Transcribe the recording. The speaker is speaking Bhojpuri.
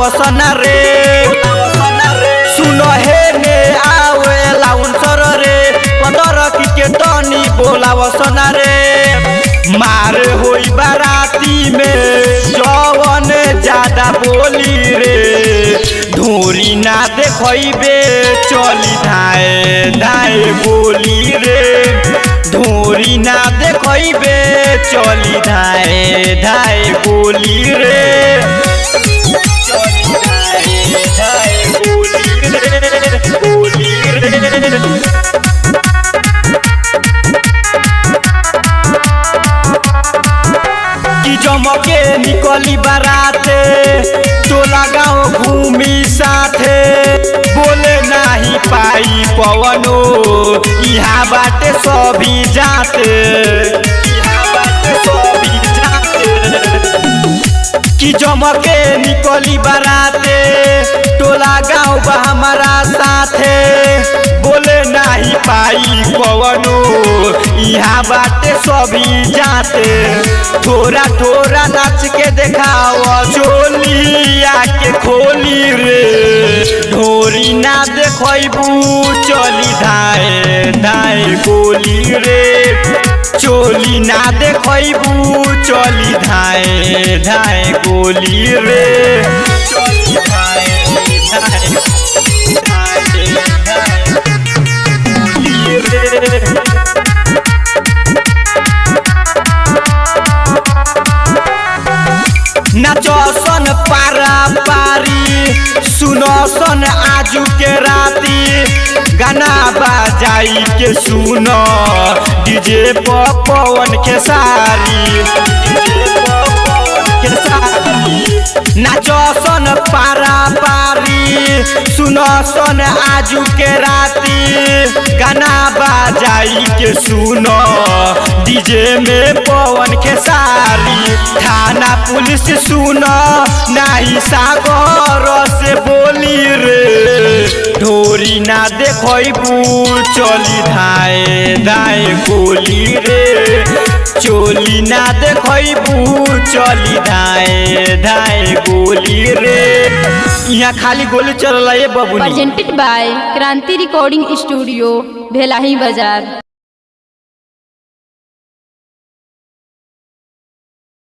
बोलावसन रे सुनो हे ने आवे लाउंसर रे पंदर के तनी बोलावसन रे मार होई बाराती में जवन ज्यादा बोली रे धोरी ना देखइबे चली धाए धाए बोली रे धोरी ना देखइबे चली धाए धाए बोली रे चली धाए धाए बोली रे कि जमके निकली बाराते टोला गाँव घूमी साथे बोले नहीं पाई पवनो यहाँ बाटे सभी जाते कि जमके निकली बाराते टोला गाँव बा हमारा साथे बोले नहीं पाई पवनो यहाँ बाटे सभी जाते थोड़ा थोड़ा नाच के देखाओ चोली आके खोली रे ढोरी ना देखबू चली धाए धाए गोली रे चोली ना देखबू चली धाए धाए गोली रे चली धाए धाए गोली रे नाचसन पारा पारी सुनसन आजू के राती गाना बजाई के सुनो डीजे पवन के सारी नाचसन पारा पारी सुनसन आजू के राती गाना बजाई के सुनो डीजे में पवन के सारी थाना पुलिस सुनो नहीं सागर से बोली रे ढोरी ना देखबू चली धाए धाए गोली रे चोली ना देखबू चली धाए धाए गोली रे यहाँ खाली गोली चल रहा है बबुनी। प्रेजेंटेड बाय क्रांति रिकॉर्डिंग स्टूडियो भेलाही बाजार।